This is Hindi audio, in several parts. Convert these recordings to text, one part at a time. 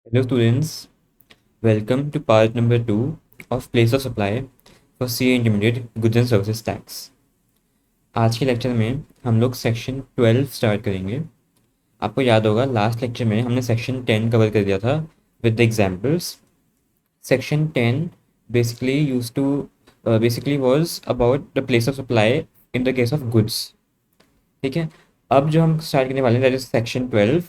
Hello students, welcome to part number 2 of Place of Supply for CA Intermediate Goods and Services Tax। आज के लेक्चर में हम लोग सेक्शन 12 स्टार्ट करेंगे। आपको याद होगा लास्ट लेक्चर में हमने सेक्शन 10 कवर कर दिया था with the examples. Section 10 basically use to basically was about the place of supply in the case of goods. ठीक है, अब जो हम स्टार्ट करने वाले हैं that is section 12।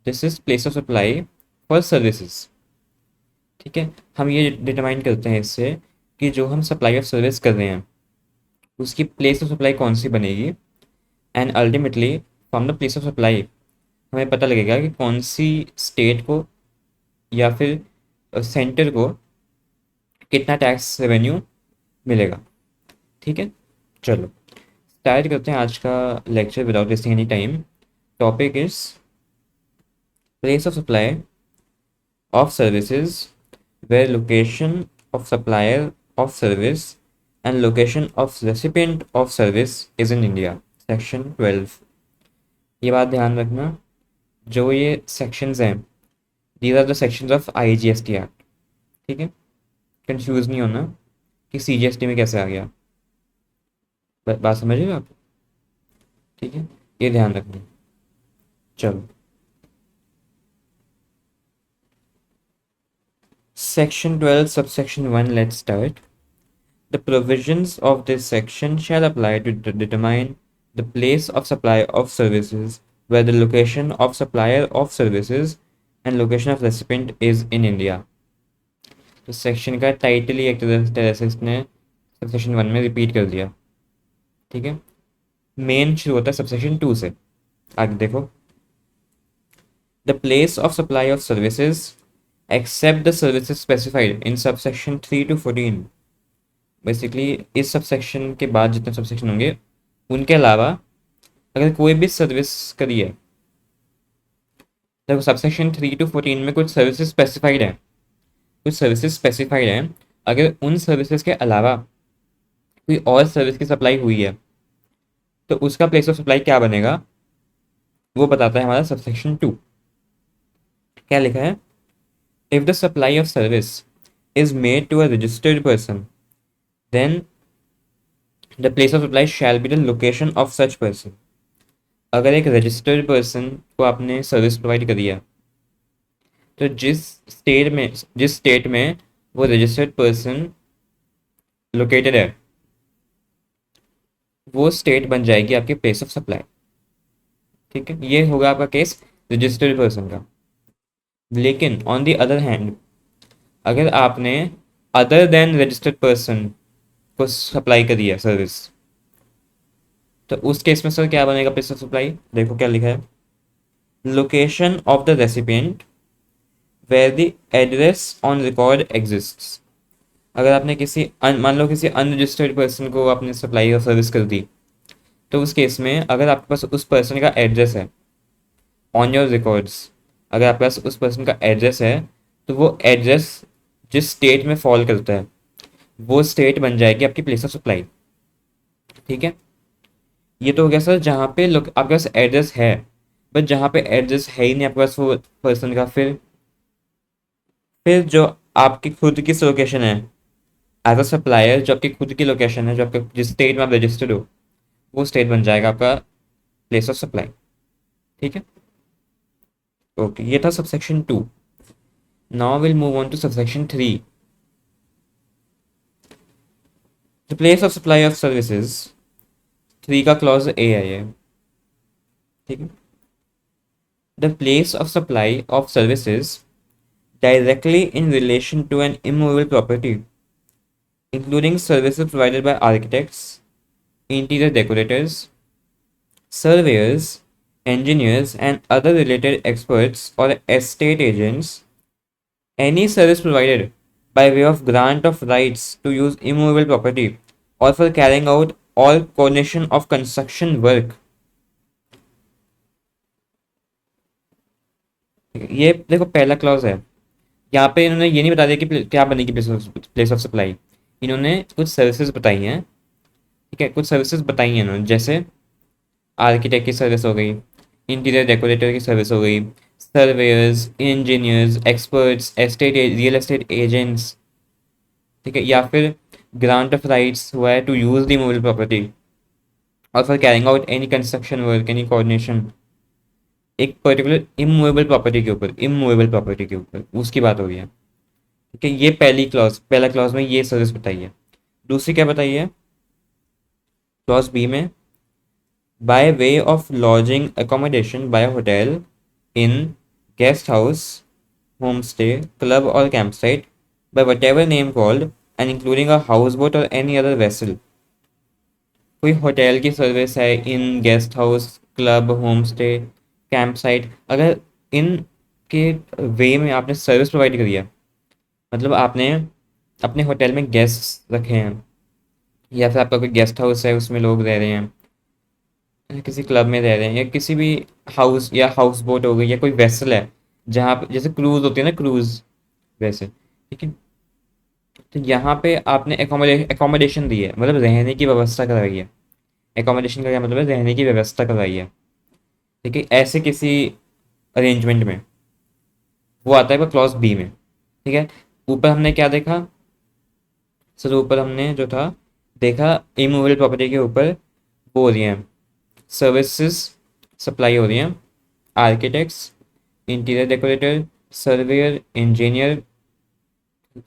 This is place of supply for services. ठीक है, हम ये डिटरमाइन करते हैं इससे कि जो हम सप्लाई ऑफ सर्विस कर रहे हैं उसकी प्लेस ऑफ सप्लाई कौन सी बनेगी, and ultimately from the place of supply हमें पता लगेगा कि कौन सी स्टेट को या फिर सेंटर को कितना टैक्स रेवेन्यू मिलेगा। ठीक है, चलो स्टार्ट करते हैं आज का lecture without wasting any time. Topic is place of supply of services where location of supplier of service and location of recipient of service is in India। Section 12। ये बात ध्यान रखना, जो ये सेक्शंस हैं these are the sections of IGST act. ठीक है, कंफ्यूज नहीं होना कि CGST में कैसे आ गया। बात समझिएगा आप? ठीक है, ये ध्यान रखना। चलो section 12 subsection 1 let's start. The provisions of this section shall apply to determine the place of supply of services where the location of supplier of services and location of recipient is in India। तो सेक्शन का टाइटल ही एक तरह से इसने सबसेक्शन 1 में रिपीट कर दिया। ठीक है, मेन शुरू होता है सबसेक्शन 2 से। आगे देखो, the place of supply of services except the services specified in subsection 3 to 14। Basically इस सबसेक्शन के बाद जितने सबसेक्शन होंगे उनके अलावा अगर कोई भी सर्विस करी है, देखो सबसेक्शन 3 to 14 में कुछ सर्विसेज स्पेसिफाइड है, कुछ सर्विसेज स्पेसिफाइड हैं। अगर उन सर्विसेज के अलावा कोई और सर्विस की सप्लाई हुई है तो उसका प्लेस ऑफ सप्लाई क्या बनेगा वो बताता है हमारा सबसेक्शन 2। क्या लिखा है, if the supply of service is made to a registered person then the place of supply shall be the location of such person। अगर एक रजिस्टर्ड पर्सन को आपने सर्विस प्रोवाइड करी है तो जिस स्टेट में वो रजिस्टर्ड पर्सन लोकेटेड है वो स्टेट बन जाएगी आपकी प्लेस ऑफ सप्लाई। ठीक है, ये होगा आपका केस रजिस्टर्ड पर्सन का। लेकिन ऑन द अदर हैंड अगर आपने अदर देन रजिस्टर्ड पर्सन को सप्लाई करी है सर्विस तो उस केस में सर क्या बनेगा प्लेस ऑफ सप्लाई। देखो क्या लिखा है, location of the recipient where the address on record exists. अगर आपने मान लो किसी अनरजिस्टर्ड पर्सन को आपने सप्लाई और सर्विस कर दी तो उस केस में अगर आपके पास उस पर्सन का एड्रेस है ऑन योर रिकॉर्ड्स, अगर आपके पास उस पर्सन का एड्रेस है तो वो एड्रेस जिस स्टेट में फॉल करता है वो स्टेट बन जाएगी आपकी प्लेस ऑफ सप्लाई। ठीक है, ये तो हो गया सर जहाँ पे लोग आपके पास एड्रेस है, बट जहाँ पे एड्रेस है ही नहीं आपके पास वो पर्सन का, फिर जो आपकी खुद की लोकेशन है एज अ सप्लायर, जो आपकी खुद की लोकेशन है, जो आपके जिस स्टेट में आप रजिस्टर्ड हो वो स्टेट बन जाएगा आपका प्लेस ऑफ सप्लाई। ठीक है, ओके, ये था subsection 2। Now will move on to subsection 3। The place of supply of services 3 का क्लॉज ए है ये। ठीक है, the place of supply of services directly in relation to an immovable property, including services provided by architects, interior decorators, surveyors, engineers, and other related experts or estate agents. Any service provided by way of grant of rights to use immovable property or for carrying out all coordination of construction work। ये देखो पहला क्लॉज है, यहाँ पे इन्होंने ये नहीं बता दिया कि क्या बनेगी प्लेस ऑफ सप्लाई। इन्होंने कुछ सर्विसेज बताई हैं। ठीक है, कुछ सर्विसेज बताई हैं इन्होंने, जैसे आर्किटेक्ट की सर्विस हो गई, इंटीरियर डेकोरेटर की सर्विस हो गई, surveyors, engineers, experts, real estate agents, ठीक है, या फिर ग्रांट ऑफ राइट्स हुआ है to use the movable property और for carrying out any construction work, any coordination एक पर्टिकुलर इमूवेबल प्रॉपर्टी के ऊपर उसकी बात हो रही है। ठीक है, ये पहला क्लॉज में ये सर्विस बताई है। दूसरी क्या बताई है क्लॉज बी में? By way of lodging accommodation by hotel inn guest house, home stay, club और camp site by whatever name called and including a houseboat or any other vessel। कोई होटल की सर्विस है, inn guest house, club, home stay, camp site, अगर इन के वे में आपने सर्विस प्रोवाइड करी है, मतलब आपने अपने होटल में गेस्ट रखे हैं या फिर आपका कोई गेस्ट हाउस है उसमें लोग रह रहे हैं, या किसी क्लब में रह रहे हैं, या किसी भी हाउस या हाउस बोट हो गई या कोई वेसल है जहाँ पे जैसे क्रूज होती है ना, क्रूज वैसे, ठीक है। तो यहाँ पे आपने एकोमोडेशन दी है, मतलब रहने की व्यवस्था करवाई है। एकोमोडेशन का क्या मतलब है? रहने की व्यवस्था करवाई है, ठीक है, ऐसे किसी अरेंजमेंट में, वो आता है क्लॉज बी में। ठीक है, ऊपर हमने क्या देखा सर? ऊपर हमने जो था देखा इमूवेबल प्रॉपर्टी के ऊपर वो हो रही हैं सर्विसेज सप्लाई हो रही हैं, architects, interior decorator, surveyor, engineer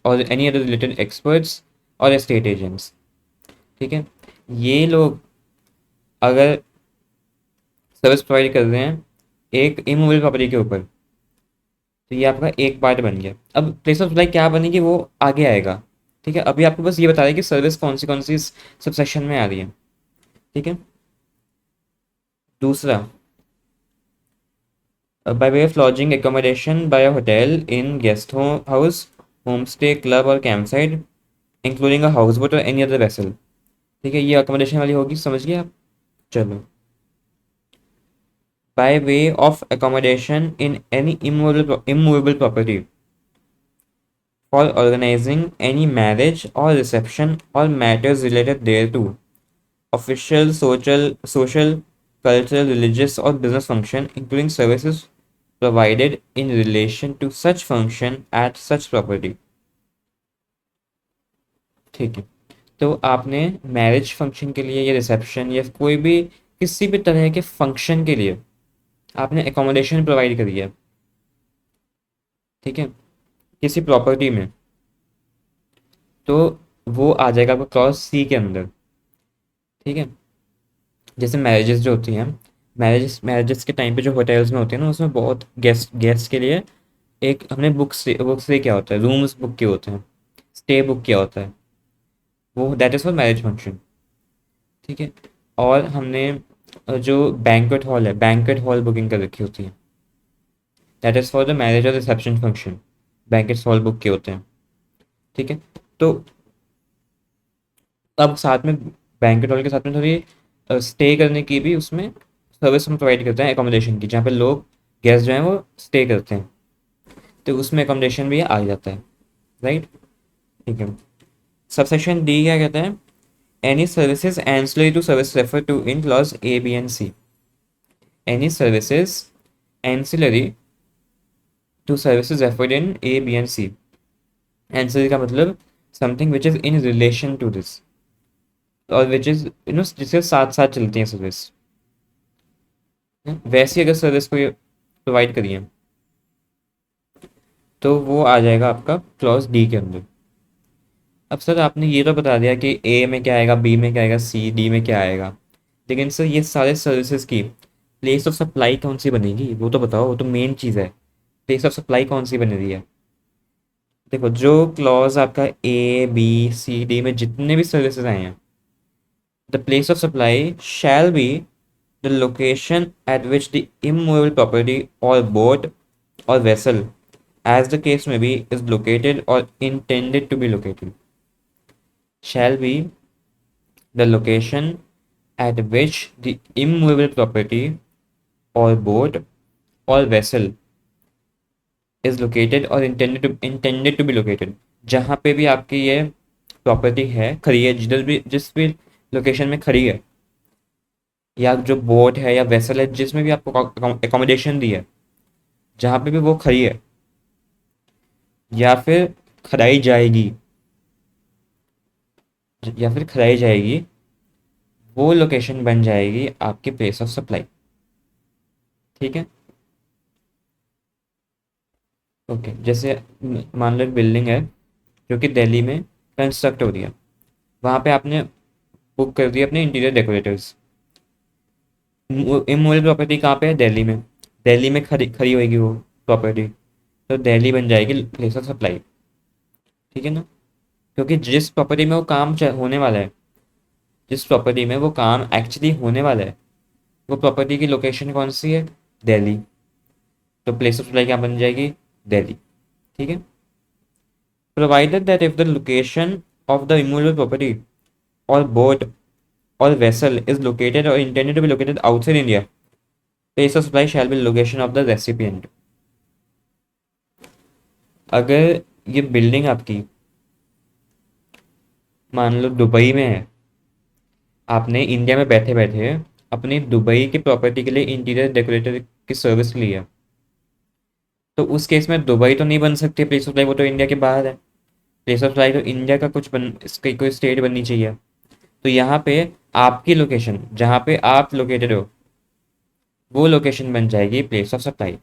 और एनी अदर रिलेटेड एक्सपर्ट्स और एस्टेट एजेंट्स। ठीक है, ये लोग अगर सर्विस प्रोवाइड कर रहे हैं एक इमूवेबल प्रॉपर्टी के ऊपर, तो ये आपका एक पार्ट बन गया। अब प्लेस ऑफ सप्लाई क्या बनेगी वो आगे आएगा। ठीक है, अभी आपको बस ये बता रहा है कि सर्विस कौन सी सबसेक्शन में आ रही है। ठीक है, दूसरा by way of lodging accommodation by a hotel in guest house, homestay, club और campsite, including a houseboat or any other vessel। ठीक है, ये accommodation वाली होगी, समझ गए आप? चलो, by way of accommodation in any immovable property for organizing any marriage or reception or matters related thereto, official, social, cultural, religious or business function, including services provided in relation to such function at such property। ठीक है, तो आपने मैरिज फंक्शन के लिए या रिसेप्शन या कोई भी किसी भी तरह के फंक्शन के लिए आपने एकोमोडेशन प्रोवाइड करी है, ठीक है, किसी प्रॉपर्टी में, तो वो आ जाएगा आपका क्लॉज सी के अंदर। ठीक है, जैसे मैरिजेस जो होती हैं, मैरिजेस के टाइम पे जो होटल्स में होती है ना, उसमें बहुत गेस्ट के लिए एक हमने बुक्स से क्या होता है, रूम्स बुक किए होते हैं, स्टे बुक किया होता है, वो that is for marriage function. ठीक है, और हमने जो बैंक्वेट हॉल बुकिंग कर रखी होती है, that is for the marriage और reception function, banquet hall book किए होते हैं। ठीक है, तो अब साथ में बैंक्वेट हॉल के साथ में थोड़ी स्टे करने की भी उसमें सर्विस हम प्रोवाइड करते हैं एकोमोडेशन की, जहाँ पे लोग गेस्ट जो हैं वो स्टे करते हैं, तो उसमें एकोमोडेशन भी आ जाता है, राइट। ठीक है, सबसेक्शन डी क्या कहता है? Any services ancillary to service refer to in clause A B and C. Any services ancillary to services referred in A B and C. Ancillary का मतलब something which is in relation to this, और विच इज जिसके साथ साथ चलती हैं सर्विस, वैसी अगर सर्विस को प्रोवाइड करिए तो वो आ जाएगा आपका क्लॉज डी के अंदर। अब सर आपने ये तो बता दिया कि ए में क्या आएगा, बी में क्या आएगा, सी डी में क्या आएगा, लेकिन सर ये सारे सर्विसेज की प्लेस ऑफ सप्लाई कौन सी बनेगी वो तो बताओ, वो तो मेन चीज़ है। प्लेस ऑफ सप्लाई कौन सी बन रही है? देखो, जो क्लॉज आपका ए बी सी डी में जितने भी सर्विसेज आए हैं, the place of supply shall be the location at which the immovable property और boat or vessel, as the case may be, is located or intended to be located, shall be the location at which the immovable property or boat or vessel is located or intended to be located। जहाँ पे भी आपकी ये प्रॉपर्टी है, खड़ी है, जिस भी लोकेशन में खड़ी है, या जो बोट है या वेसल है जिसमें भी आपको एकोमोडेशन दी है, जहाँ पे भी वो खड़ी है या फिर खड़ाई जाएगी वो लोकेशन बन जाएगी आपकी प्लेस ऑफ सप्लाई। ठीक है। ओके, जैसे मान लो एक बिल्डिंग है जो कि दिल्ली में कंस्ट्रक्ट हो रही है। वहाँ पे आपने बुक कर दिया अपने इंटीरियर डेकोरेटर्स। इमूवेबल प्रॉपर्टी कहाँ पे है? दिल्ली में। दिल्ली में खड़ी खड़ी होगी वो प्रॉपर्टी, तो दिल्ली बन जाएगी प्लेस ऑफ सप्लाई। ठीक है ना? क्योंकि जिस प्रॉपर्टी में वो काम होने वाला है, जिस प्रॉपर्टी में वो काम एक्चुअली होने वाला है, वो प्रॉपर्टी की लोकेशन कौन सी है? दिल्ली। तो प्लेस ऑफ सप्लाई क्या बन जाएगी? दिल्ली। ठीक है। Provided that if the location of the immovable property or boat or vessel is located or intended to be located outside India, place of supply shall be location of the recipient. अगर ये बिल्डिंग आपकी मान लो दुबई में है, आपने इंडिया में बैठे बैठे अपनी दुबई की प्रॉपर्टी के लिए इंटीरियर डेकोरेटर की सर्विस ली है, तो उस केस में दुबई तो नहीं बन सकती प्लेस ऑफ सप्लाई, वो तो इंडिया के बाहर है। प्लेस ऑफ सप्लाई तो इंडिया का कुछ बन, इसकी कोई स्टेट बननी चाहिए। तो यहाँ पे आपकी लोकेशन जहाँ पे आप लोकेटेड हो वो लोकेशन बन जाएगी प्लेस ऑफ सप्लाई।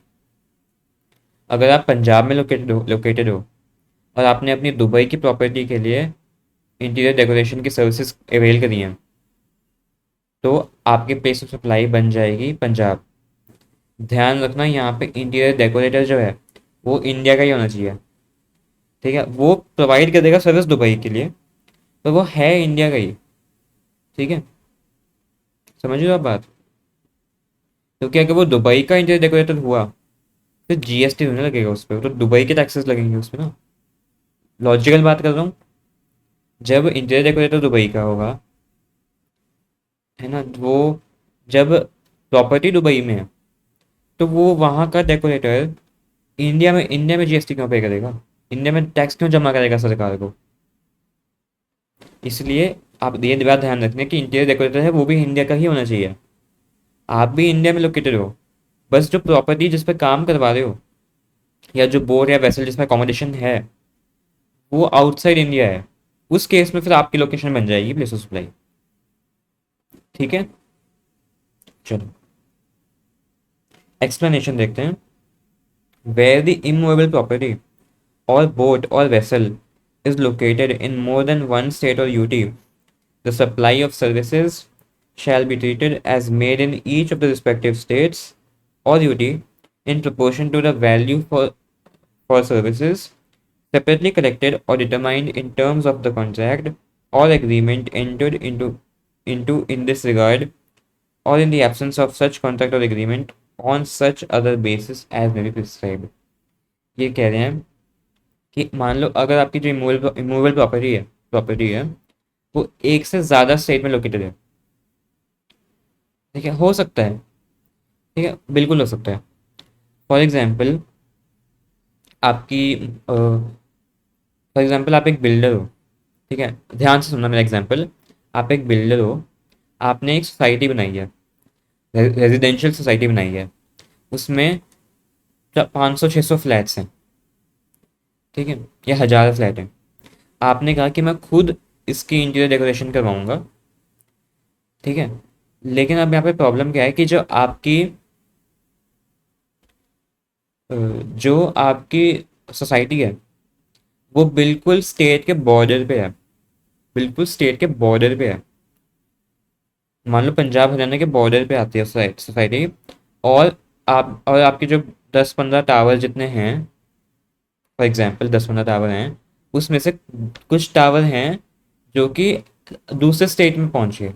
अगर आप पंजाब में लोकेटेड हो और आपने अपनी दुबई की प्रॉपर्टी के लिए इंटीरियर डेकोरेशन की सर्विसेज अवेल करी हैं, तो आपकी प्लेस ऑफ सप्लाई बन जाएगी पंजाब। ध्यान रखना यहाँ पे इंटीरियर डेकोरेटर जो है वो इंडिया का ही होना चाहिए। ठीक है, वो प्रोवाइड कर देगा सर्विस दुबई के लिए, तो वो है इंडिया का ही। ठीक है, समझ लो आप बात। क्योंकि अगर वो दुबई का इंटीरियर डेकोरेटर हुआ फिर जीएसटी होने लगेगा उस पर, तो दुबई के टैक्सेस लगेंगे उस पर ना। लॉजिकल बात कर रहा हूँ। जब इंटीरियर डेकोरेटर दुबई का होगा, है ना, वो जब प्रॉपर्टी दुबई में है तो वो वहाँ का डेकोरेटर इंडिया में जीएसटी क्यों पे करेगा? इंडिया में टैक्स क्यों जमा करेगा सरकार को? इसलिए आप ये बात ध्यान रखना कि इंटीरियर डेकोरेटर है वो भी इंडिया का ही होना चाहिए। आप भी इंडिया में लोकेटेड हो, बस जो प्रॉपर्टी जिस पर काम करवा रहे हो या जो बोट या वेसल जिसमें अकोमोडेशन है वो आउटसाइड इंडिया है, उस केस में फिर आपकी लोकेशन बन जाएगी प्लेस ऑफ सप्लाई। ठीक है, चलो एक्सप्लेनेशन देखते हैं। Where the immovable property or boat or vessel is located in more than one state or UT, the supply of services shall be treated as made in each of the respective states or UT in proportion to the value for services separately collected or determined in terms of the contract or agreement entered into in this regard, or in the absence of such contract or agreement on such other basis as may be prescribed. ये कह रहे हैं कि मान लो अगर आपकी जो इमूवेबल प्रॉपर्टी है वो एक से ज़्यादा स्टेट में लोकेटेड है। ठीक है, हो सकता है। ठीक है, बिल्कुल हो सकता है। फॉर एग्जांपल आप एक बिल्डर हो। ठीक है, ध्यान से सुनना मेरा एग्जांपल। आप एक बिल्डर हो, आपने एक सोसाइटी बनाई है, रेजिडेंशियल सोसाइटी बनाई है, उसमें 500-600 फ्लैट्स हैं। ठीक है, या 1000 फ्लैट हैं। आपने कहा कि मैं खुद इसकी इंटीरियर डेकोरेशन करवाऊंगा। ठीक है, लेकिन अब यहाँ पे प्रॉब्लम क्या है कि जो आपकी सोसाइटी है वो बिल्कुल स्टेट के बॉर्डर पे है, बिल्कुल स्टेट के बॉर्डर पे है। मान लो पंजाब हरियाणा के बॉर्डर पे आती है सोसाइटी। और आपके जो 10-15 टावर जितने हैं, फॉर एग्जांपल 10-15 टावर हैं, उसमें से कुछ टावर हैं जो कि दूसरे स्टेट में पहुंचे,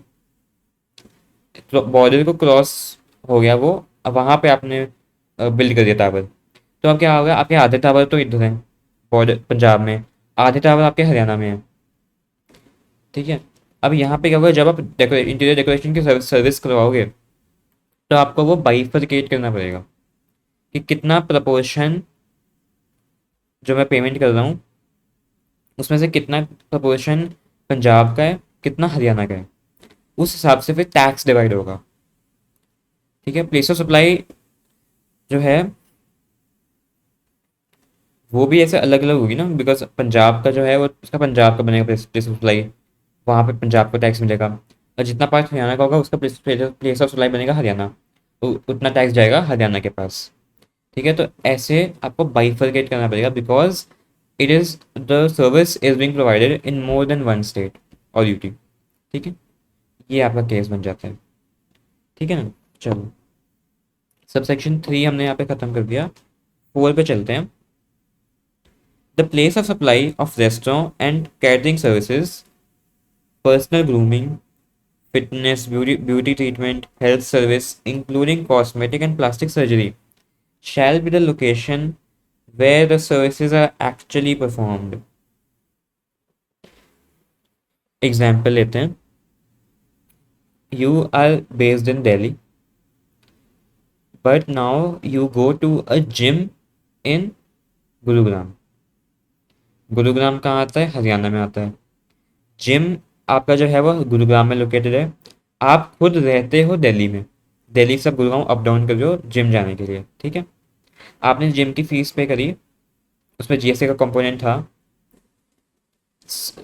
तो बॉर्डर को क्रॉस हो गया वो, अब वहाँ पे आपने बिल्ड कर दिया टावर। तो अब क्या होगा, आपके आधे टावर तो इधर हैं बॉर्डर पंजाब में, आधे टावर आपके हरियाणा में हैं। ठीक है, अब यहाँ पे क्या होगा, जब आप इंटीरियर डेकोरेशन की सर्विस करवाओगे तो आपको वो बाइफरकेट करना पड़ेगा कि कितना प्रपोर्शन जो मैं पेमेंट कर रहा हूँ उसमें से कितना प्रपोर्शन पंजाब का है, कितना हरियाणा का है। उस हिसाब से फिर टैक्स डिवाइड होगा। ठीक है, प्लेस ऑफ सप्लाई जो है वो भी ऐसे अलग अलग होगी ना, बिकॉज पंजाब का जो है वो उसका पंजाब का बनेगा प्लेस ऑफ सप्लाई, वहाँ पे पंजाब को टैक्स मिलेगा। और जितना पार्ट हरियाणा का होगा उसका प्लेस ऑफ सप्लाई बनेगा हरियाणा, तो उतना टैक्स जाएगा हरियाणा के पास। ठीक है, तो ऐसे आपको बाइफरकेट करना पड़ेगा, because it is the service is being provided in more than one state और यूटी। ठीक है, ये आपका केस बन जाता है। ठीक है ना, चलो सबसेक्शन 3 हमने यहाँ पे ख़त्म कर दिया। 4 पे चलते हैं। The place of supply of restaurant and catering services, personal grooming, fitness, beauty treatment, health service, including cosmetic and plastic surgery, shall be the location where the services are actually performed. Example लेते हैं। You are based in Delhi, but now you go to a gym in Gurugram. Gurugram कहाँ आता है? हरियाणा में आता है। जिम आपका जो है वो गुरुग्राम में लोकेटेड है। आप खुद रहते हो दिल्ली में, दिल्ली से गुरुग्राम अप डाउन कर रहे हो जिम जाने के लिए। ठीक है, आपने जिम की फीस पे करी, उसमें जीएसटी का कंपोनेंट था।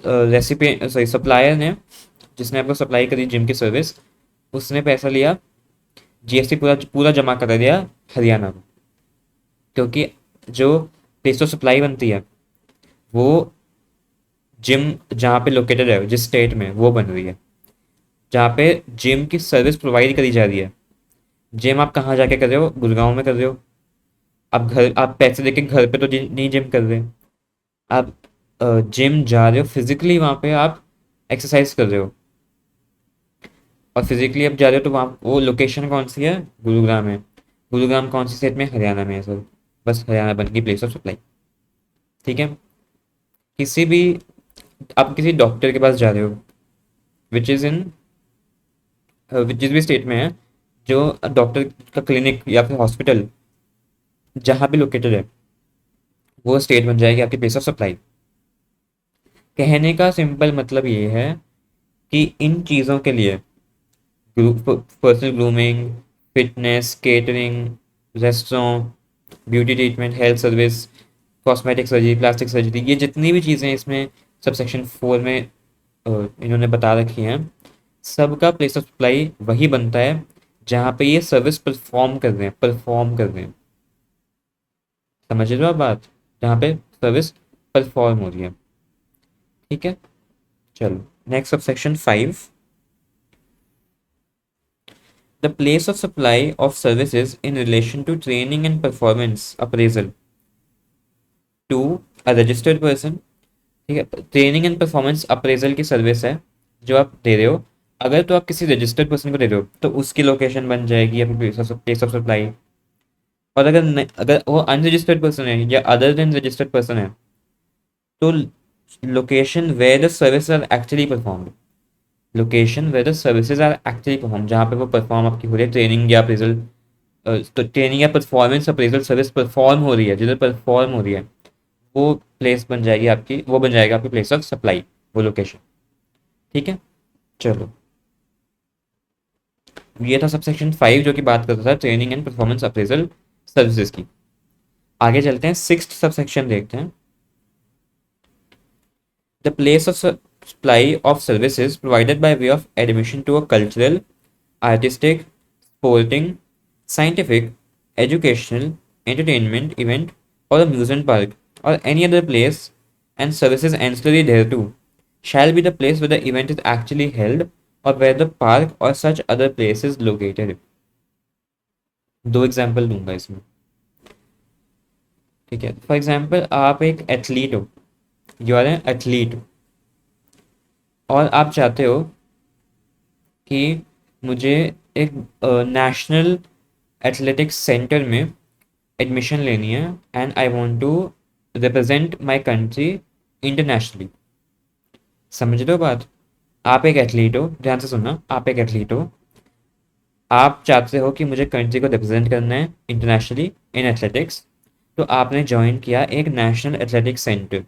रेसिपी सॉरी सप्लायर ने, जिसने आपको सप्लाई करी जिम की सर्विस, उसने पैसा लिया, जीएसटी पूरा पूरा जमा करा दिया हरियाणा को, क्योंकि जो प्लेस ऑफ सप्लाई बनती है वो जिम जहाँ पे लोकेटेड है जिस स्टेट में वो बन रही है, जहाँ पे जिम की सर्विस प्रोवाइड करी जा रही है। जिम आप कहाँ जाके कर रहे हो? गुड़गांव में कर रहे हो। आप पैसे देके घर पे तो नहीं जिम कर रहे, आप जिम जा रहे हो फिजिकली, वहाँ पे आप एक्सरसाइज कर रहे हो, और फिजिकली आप जा रहे हो, तो वहाँ वो लोकेशन कौन सी है? गुरुग्राम है। गुरुग्राम कौन सी स्टेट में? हरियाणा में है सर। बस हरियाणा बन गई प्लेस ऑफ सप्लाई। ठीक है, किसी भी आप किसी डॉक्टर के पास जा रहे हो विच इज़ इन जिस भी स्टेट में है, जो डॉक्टर का क्लिनिक या फिर हॉस्पिटल जहाँ भी लोकेटेड है वो स्टेट बन जाएगी आपकी प्लेस ऑफ सप्लाई। कहने का सिंपल मतलब ये है कि इन चीज़ों के लिए personal grooming, fitness, catering, restaurant, beauty treatment, health service, cosmetic surgery, plastic surgery, ये जितनी भी चीज़ें इसमें सबसेक्शन 4 में इन्होंने बता रखी हैं, सबका प्लेस ऑफ सप्लाई वही बनता है जहाँ पे ये सर्विस परफॉर्म कर रहे हैं। समझ रहे हो आप बात? जहाँ पे सर्विस परफॉर्म हो रही है। ठीक है, चलो next subsection 5। The place of supply of services in relation to training and performance appraisal to a registered person। ठीक है, ट्रेनिंग एंड परफॉर्मेंस अप्रेजल की सर्विस है जो आप दे रहे हो। अगर तो आप किसी रजिस्टर्ड पर्सन को दे रहे हो तो उसकी लोकेशन बन जाएगी आपकी प्लेस ऑफ सप्लाई। और अगर वो अनरजिस्टर्ड पर्सन है या अदर देन रजिस्टर्ड पर्सन है, तो location where the service are actually performed, location where the services are actually perform, जहाँ पे वो परफॉर्म आपकी हो रही है, ट्रेनिंग या अप्रेजल, तो ट्रेनिंग या परफॉर्मेंस अप्रेजल सर्विस परफॉर्म हो रही है, जिधर परफॉर्म हो रही है वो प्लेस बन जाएगी आपकी, वो बन जाएगा आपकी प्लेस ऑफ सप्लाई, वो लोकेशन। ठीक है, चलो ये था सबसेक्शन 5 जो कि बात करता था training and performance appraisal services की। आगे चलते हैं, 6th सबसेक्शन देखते हैं। The place of supply of services provided by way of admission to a cultural, artistic, sporting, scientific, educational, entertainment event or amusement park or any other place and services ancillary thereto shall be the place where the event is actually held or where the park or such other place is located। दो एग्जाम्पल दूंगा इसमें। ठीक है, फॉर एग्जाम्पल आप एक एथलीट हो, यू आर एन एथलीट, और आप चाहते हो कि मुझे एक नेशनल एथलेटिक्स सेंटर में एडमिशन लेनी है and I want to represent my country internationally. समझ रहे हो बात? आप एक एथलीट हो, ध्यान से सुनना, आप एक एथलीट हो, आप चाहते हो कि मुझे कंट्री को रिप्रेजेंट करना है इंटरनेशनली इन एथलेटिक्स, तो आपने ज्वाइन किया एक national athletics centre.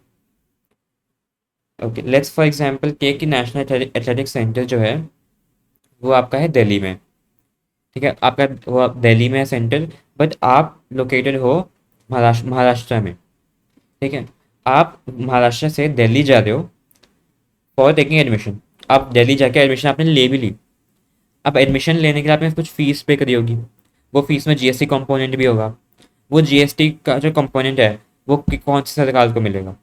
Okay, let's for example के कि नेशनल एथलेटिक्स सेंटर जो है वो आपका है दिल्ली में। ठीक है, आपका वो दिल्ली में है सेंटर, बट आप लोकेटेड हो महाराष्ट्र में। ठीक है, आप महाराष्ट्र से दिल्ली जा रहे हो फॉर टेकिंग एडमिशन। आप दिल्ली जाके एडमिशन आपने ले भी ली। अब एडमिशन लेने के लिए आपने कुछ फीस पे करी होगी, वो फीस में जीएसटी कंपोनेंट भी होगा। वो जीएसटी का जो कंपोनेंट है वो कौन सी सरकार को मिलेगा,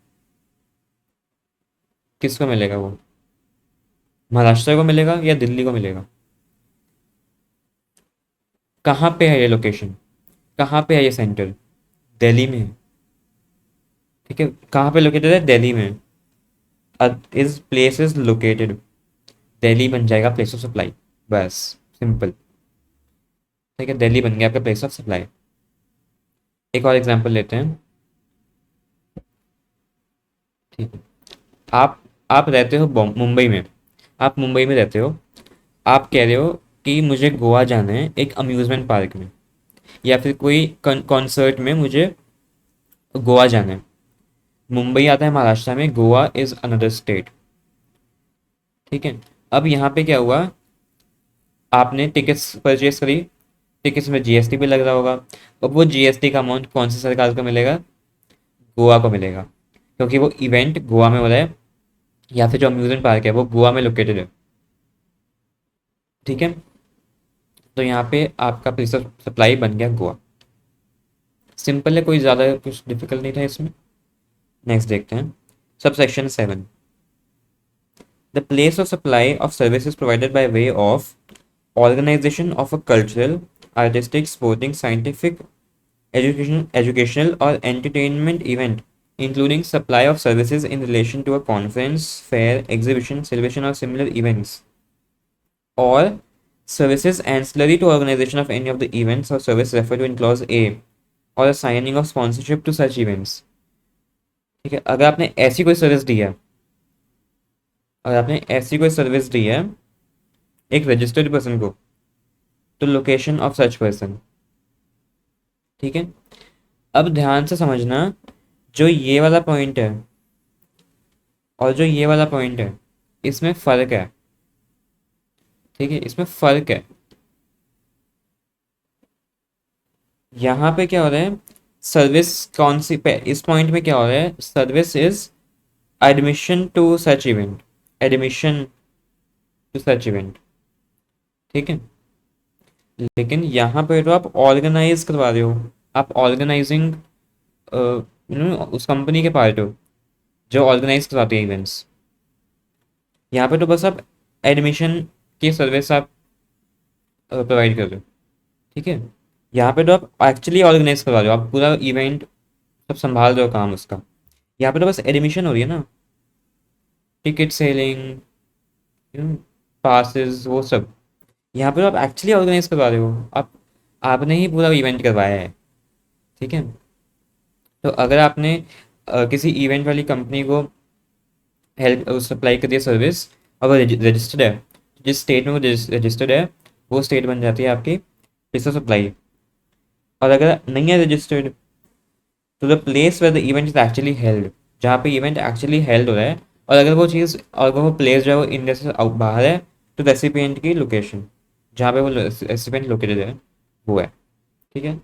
किसको मिलेगा वो? महाराष्ट्र को मिलेगा या दिल्ली को मिलेगा? कहाँ पे है ये लोकेशन, कहाँ पे है ये सेंटर? दिल्ली में है। ठीक है, कहाँ पे लोकेटेड है? दिल्ली में। इस प्लेस इज लोकेटेड, दिल्ली बन जाएगा प्लेस ऑफ सप्लाई। बस, सिंपल। ठीक है, दिल्ली बन गया आपका प्लेस ऑफ सप्लाई। एक और एग्जांपल लेते हैं। ठीक है, आप रहते हो मुंबई में। आप मुंबई में रहते हो। आप कह रहे हो कि मुझे गोवा जाना है एक अम्यूज़मेंट पार्क में, या फिर कोई कॉन्सर्ट में मुझे गोवा जाना है। मुंबई आता है महाराष्ट्र में, गोवा इज़ अनदर स्टेट। ठीक है, अब यहाँ पे क्या हुआ, आपने टिकट्स परचेज करी, टिकट्स में जीएसटी भी लग रहा होगा। अब वो जीएसटी का अमाउंट कौन सी सरकार को मिलेगा? गोवा को मिलेगा, क्योंकि वो इवेंट गोवा में हो रहा है, या फिर जो अम्यूजमेंट पार्क है वो गोवा में लोकेटेड है। ठीक है, तो यहाँ पे आपका प्लेस ऑफ सप्लाई बन गया गोवा। सिंपल है, कोई ज़्यादा कुछ डिफिकल्ट नहीं था इसमें। नेक्स्ट देखते हैं, sub section 7। The place of supply of services provided by way of organization of a cultural, artistic, sporting, scientific, educational or entertainment event, including supply of services in relation to a conference, fair, exhibition, celebration or similar events, or services ancillary to organization of any of the events or service referred to in clause A, or a signing of sponsorship to such events। ठीक है, अगर आपने ऐसी कोई सर्विस दी है, अगर आपने ऐसी कोई सर्विस दी है एक रजिस्टर्ड पर्सन को, तो लोकेशन ऑफ सच पर्सन। ठीक है, अब ध्यान से समझना, जो ये वाला पॉइंट है और जो ये वाला पॉइंट है, इसमें फ़र्क है। ठीक है, इसमें फ़र्क है। यहाँ पे क्या हो रहा है, सर्विस कौन सी पे, इस पॉइंट में क्या हो रहा है, service is admission to such event, admission to such event. ठीक है, लेकिन यहाँ पे तो आप ऑर्गेनाइज करवा रहे हो, आप ऑर्गेनाइजिंग उस कंपनी के पार्ट हो जो ऑर्गेनाइज करवाती है इवेंट्स। यहाँ पे तो बस आप एडमिशन की सर्विस आप प्रोवाइड कर रहे हो। ठीक है, यहाँ पे तो आप एक्चुअली ऑर्गेनाइज करवा रहे हो, आप पूरा इवेंट सब संभाल रहे हो काम उसका। यहाँ पे तो बस एडमिशन हो रही है ना, टिकट सेलिंग, पासिस, वो सब। यहाँ पे तो आप एक्चुअली ऑर्गेनाइज करवा रहे हो, आप आपने ही पूरा इवेंट करवाया है। ठीक है, तो अगर आपने किसी इवेंट वाली कंपनी को हेल्प सप्लाई कर दिया सर्विस, और वो रजिस्टर्ड है, जिस स्टेट में वो रजिस्टर्ड है वो स्टेट बन जाती है आपकी प्लेस ऑफ सप्लाई। और अगर नहीं है रजिस्टर्ड, तो the place where the event is actually held, जहाँ पे इवेंट एक्चुअली हेल्ड हो रहा है, और अगर वो चीज़, अगर वो प्लेस जो है वो इंडिया से बाहर है, तो रेसिपिएंट की लोकेशन, जहाँ पे वो रेसिपिएंट लोकेटेड है, वो है। ठीक है,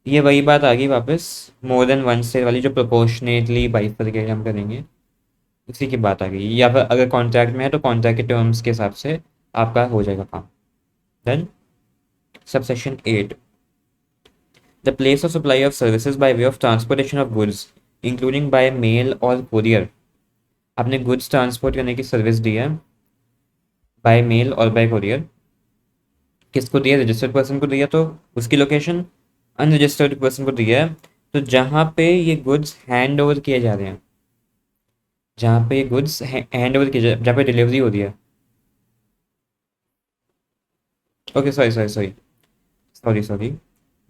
ये वही बात आ गई वापस, मोर देन वन स्टेट वाली, जो प्रोपोर्शनेटली बाइफरकेट हम करेंगे, उसी की बात आ गई। या फिर अगर कॉन्ट्रैक्ट में है तो कॉन्ट्रैक्ट के टर्म्स के हिसाब से आपका हो जाएगा काम। Then subsection 8, the place of supply of services by way of transportation of goods including by mail or courier। आपने गुड्स ट्रांसपोर्ट करने की सर्विस दी है बाय मेल और बाय कोरियर, किसको दिया? रजिस्टर्ड पर्सन को दिया, तो उसकी लोकेशन। अनरजिस्टर्ड पर्सन को दिया है, तो जहाँ पे ये गुड्स हैंड ओवर किए जा रहे हैं, जहाँ पे ये गुड्स हैंड ओवर किए जहाँ पे डिलीवरी हो रही है। Okay, sorry sorry sorry sorry sorry,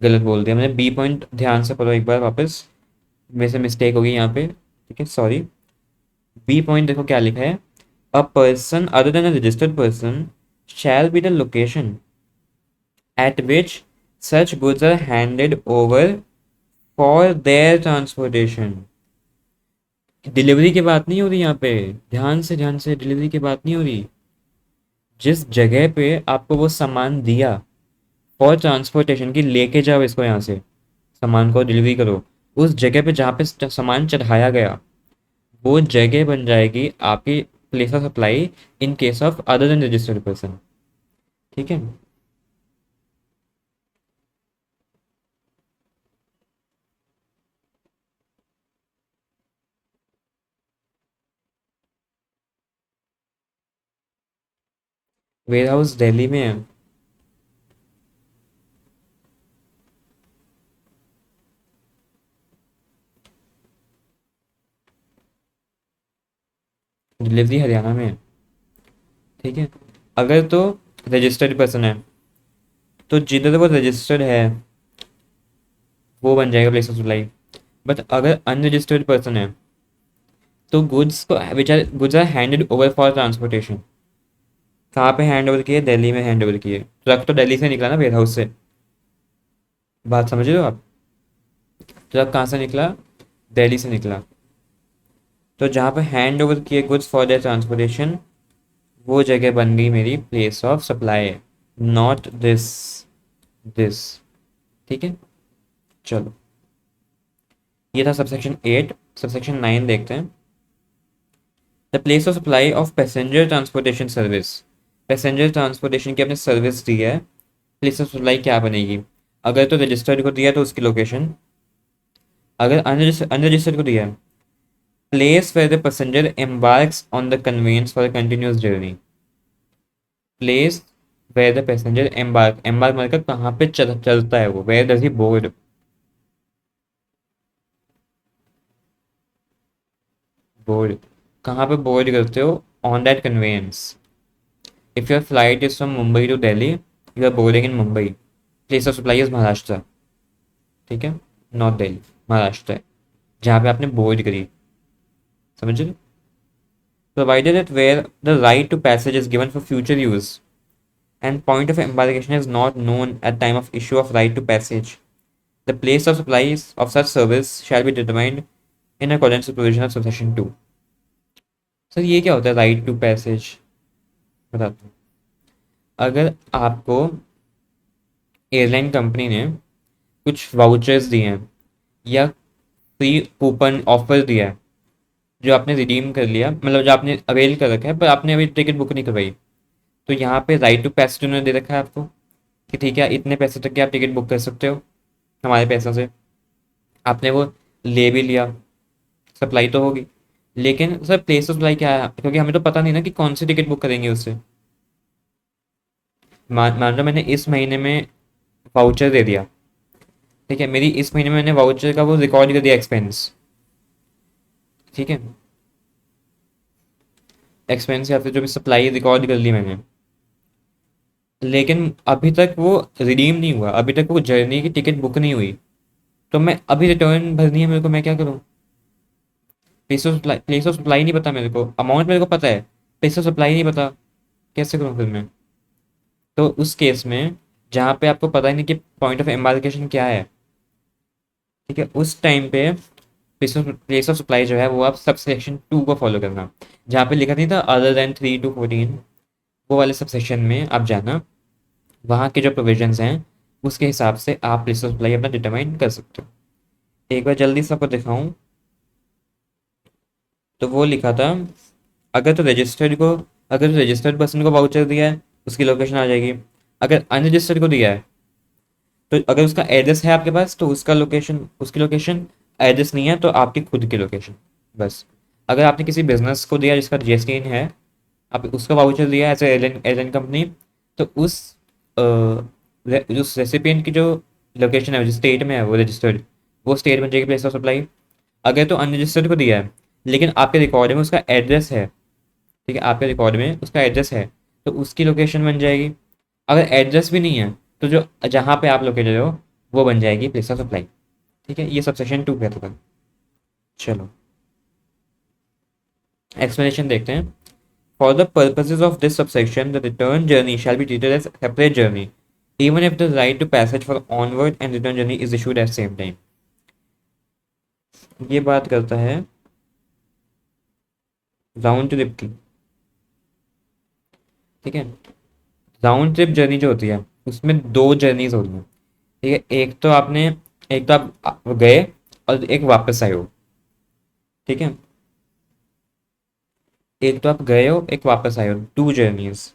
गलत बोल दिया मैंने। बी पॉइंट ध्यान से पढ़ो एक बार वापस, मेरे से मिस्टेक होगी यहाँ पे। ठीक है, सॉरी। बी पॉइंट देखो क्या लिखा है, a person other than a registered person shall be the location at which such goods are handed over for their transportation. Delivery की बात नहीं हो रही यहाँ पे, ध्यान से डिलीवरी की बात नहीं हो रही। जिस जगह पे आपको वो सामान दिया फॉर ट्रांसपोर्टेशन की, लेके जाओ इसको यहाँ से, सामान को डिलीवरी करो, उस जगह पे जहाँ पे सामान चढ़ाया गया वो जगह बन जाएगी आपकी place of supply in case of other than registered person. ठीक है। वेयर हाउस दिल्ली में है। डिलीवरी हरियाणा में है। ठीक है। अगर तो रजिस्टर्ड पर्सन है तो जिधर वो रजिस्टर्ड है वो बन जाएगा प्लेस ऑफ सप्लाई। बट अगर अनरजिस्टर्ड पर्सन है तो गुड्स को which are goods are handed over for transportation. कहाँ पे हैंड ओवर किए? दिल्ली में हैंड ओवर किए। ट्रक तो दिल्ली से निकला ना, वेयर हाउस से। बात समझ रहे हो आप? ट्रक कहाँ से निकला? दिल्ली से निकला। तो जहाँ पे हैंड ओवर किए गुड्स फॉर देयर ट्रांसपोर्टेशन वो जगह बन गई मेरी place of supply. Not this, this. ठीक है। चलो, ये था सबसेक्शन 8। सबसेक्शन 9 देखते हैं। The place of supply of passenger transportation service. Passenger transportation की आपने सर्विस दी है, प्लेस ऑफ सप्लाई क्या बनेगी? अगर तो रजिस्टर्ड को दिया तो उसकी लोकेशन। अगर अनरजिस्टर्ड को दिया है, place where the passenger embarks on the conveyance for continuous journey. Place where the passenger embark, embark मतलब कहाँ पे चलता है वो, where does he board. Board, कहाँ पे बोर्ड करते हो? On that conveyance. If your flight is from Mumbai to Delhi, you are boarding in Mumbai. Place of supply is Maharashtra. ठीक है। नॉट दिल्ली, महाराष्ट्र है जहाँ पे आपने बोर्ड करी। समझ रहे? Provided that where the right to passage is given for future use and point of embarkation is not known at time of issue of right to passage, the place of supplies of such service shall be determined in accordance with provision of subsection 2। Sir ये क्या होता है राइट टू पैसेज? बताता हूँ। अगर आपको एयरलाइन कंपनी ने कुछ वाउचर्स दिए हैं या फ्री कूपन ऑफर दिया है जो आपने रिडीम कर लिया, मतलब जो आपने अवेल कर रखा है पर आपने अभी टिकट बुक नहीं करवाई, तो यहाँ पे राइट टू पैसेज उन्होंने दे रखा है आपको कि ठीक है इतने पैसे तक की आप टिकट बुक कर सकते हो हमारे पैसों से। आपने वो ले भी लिया, सप्लाई तो होगी। लेकिन सर प्लेस ऑफ सप्लाई क्या है? क्योंकि हमें तो पता नहीं ना कि कौन सी टिकट बुक करेंगे उससे। मान लो मैंने इस महीने में वाउचर दे दिया। ठीक है, मेरी इस महीने में मैंने वाउचर का वो रिकॉर्ड कर दिया एक्सपेंस। ठीक है, एक्सपेंस या फिर जो भी सप्लाई रिकॉर्ड कर ली मैंने, लेकिन अभी तक वो रिडीम नहीं हुआ, अभी तक वो जर्नी की टिकट बुक नहीं हुई, तो मैं अभी रिटर्न भरनी है मेरे को, मैं क्या करूँ? प्लेस ऑफ सप्लाई नहीं पता मेरे को, अमाउंट मेरे को पता है, प्लेस ऑफ सप्लाई नहीं पता, कैसे करूँ फिर मैं? तो उस केस में जहाँ पे आपको पता ही नहीं कि पॉइंट ऑफ एम्बार्केशन क्या है, ठीक है, उस टाइम पे प्लेस ऑफ सप्लाई जो है वो आप सब सेक्शन 2 को फॉलो करना। जहाँ पे लिखा नहीं था अदर देन 3 to 14, वो वाले सब सेक्शन में आप जाना। वहाँ के जो प्रोविजंस हैं उसके हिसाब से आप प्लेस ऑफ सप्लाई अपना डिटरमाइन कर सकते हो। एक बार जल्दी से आपको दिखाऊं तो वो लिखा था, अगर तो रजिस्टर्ड को, अगर रजिस्टर्ड पर्सन को वाउचर दिया है उसकी लोकेशन आ जाएगी। अगर अनरजिस्टर्ड को दिया है तो अगर उसका एड्रेस है आपके पास तो उसका लोकेशन, उसकी लोकेशन। एड्रेस नहीं है तो आपकी खुद की लोकेशन। बस। अगर आपने किसी बिजनेस को दिया जिसका जीएसटी है, आप उसका वाउचर दिया एज एयरलाइन एयरलाइन कंपनी, तो उस रेसिपिएंट की जो लोकेशन है जिस स्टेट में है वो रजिस्टर्ड, वो स्टेट बन जाएगी प्लेस ऑफ सप्लाई। अगर तो अनरजिस्टर्ड को दिया है लेकिन आपके रिकॉर्ड में उसका एड्रेस है, ठीक है, आपके रिकॉर्ड में उसका एड्रेस है, तो उसकी लोकेशन बन जाएगी। अगर एड्रेस भी नहीं है तो जो जहाँ पे आप लोकेटेड हो वो बन जाएगी प्लेस ऑफ सप्लाई। ठीक है, ये सब सेक्शन 2 कहता था। चलो एक्सप्लेनेशन देखते हैं। For the purposes of this subsection the return journey shall be treated as separate journey even if the right to passage for onward and return journey is issued at same time. ये बात करता है राउंड ट्रिप की। ठीक है, राउंड ट्रिप जर्नी जो होती है उसमें 2 जर्नीज होती हैं। ठीक है, एक तो आपने, एक तो आप गए, और एक वापस आए हो, ठीक है। एक तो आप गए हो, एक वापस आए हो, 2 जर्नीज।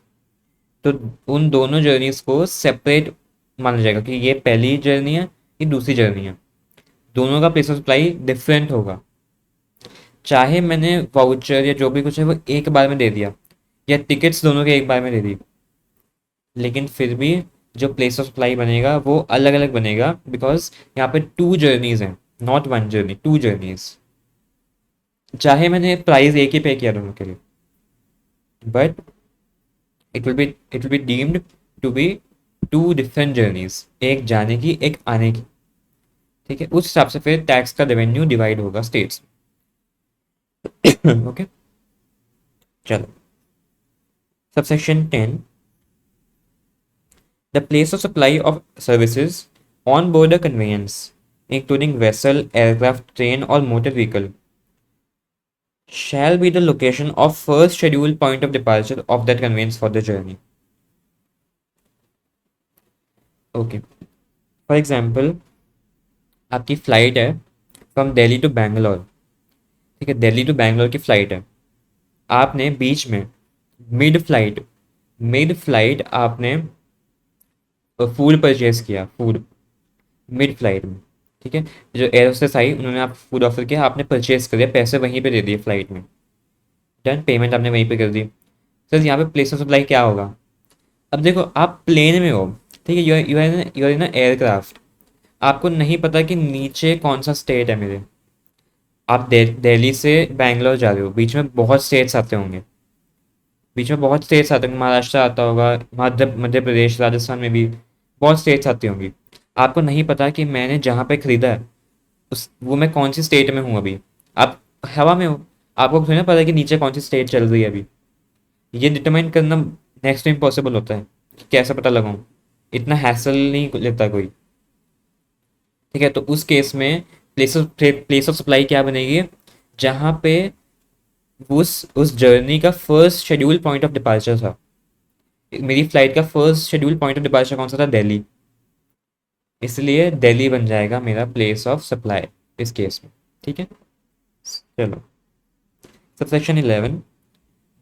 तो उन दोनों जर्नीज को सेपरेट माना जाएगा कि ये पहली जर्नी है, ये दूसरी जर्नी है। दोनों का प्लेस ऑफ सप्लाई डिफरेंट होगा। चाहे मैंने वाउचर या जो भी कुछ है वो एक बार में दे दिया, या टिकट्स दोनों के एक बार में दे दी, लेकिन फिर भी जो प्लेस ऑफ सप्लाई बनेगा वो अलग अलग बनेगा, बिकॉज यहाँ पे 2 जर्नीज हैं, नॉट 1 जर्नी, 2 जर्नीज। चाहे मैंने प्राइस एक ही पे किया दोनों के लिए, but it will be deemed to be 2 different journeys, एक जाने की एक आने की, ठीक है। उस हिसाब से फिर टैक्स का रेवेन्यू डिवाइड होगा स्टेट्स में। ओके, चलो। Subsection 10, the place of supply of services on board a conveyance, including vessel, aircraft, train, or motor vehicle, shall be the location of first scheduled point of departure of that conveyance for the journey. Okay. For example, आपकी फ्लाइट है फ्रॉम दिल्ली टू बैंगलोर, ठीक है। दिल्ली टू बैंगलोर की फ्लाइट है। आपने बीच में मिड फ्लाइट आपने फूड परचेज किया, फूड मिड फ्लाइट में, ठीक है। जो एयर होस्टेस आई उन्होंने आप फूड ऑफर किया, आपने परचेज कर दिया, पैसे वहीं पे दे दिए फ्लाइट में, डन, पेमेंट आपने वहीं पे कर दी। सर यहाँ पे प्लेस ऑफ सप्लाई क्या होगा? अब देखो, आप प्लेन में हो, ठीक है, यू आर इन एयरक्राफ्ट। आपको नहीं पता कि नीचे कौन सा स्टेट है मेरे। आप दिल्ली से बैंगलोर जा रहे हो, बीच में बहुत स्टेट्स आते होंगे, बीच में बहुत स्टेट्स आते होंगे, महाराष्ट्र आता होगा, मध्य प्रदेश, राजस्थान में भी बहुत स्टेट्स आती होंगी। आपको नहीं पता कि मैंने जहाँ पे खरीदा है उस वो मैं कौन सी स्टेट में हूँ अभी। आप हवा में हो, आपको थोड़ी ना पता है कि नीचे कौन सी स्टेट चल रही है अभी। ये डिटरमाइन करना नेक्स्ट टाइम पॉसिबल होता है कि कैसे पता लगाऊं, इतना हैसल नहीं लेता कोई, ठीक है। तो उस केस में प्लेस ऑफ सप्लाई क्या बनेगी? जहाँ पे उस जर्नी का first schedule point of departure था। मेरी फ्लाइट का first schedule point of departure कौन सा था? दिल्ली। इसलिए दिल्ली बन जाएगा मेरा प्लेस ऑफ सप्लाई इस केस में, ठीक है। चलो, subsection 11,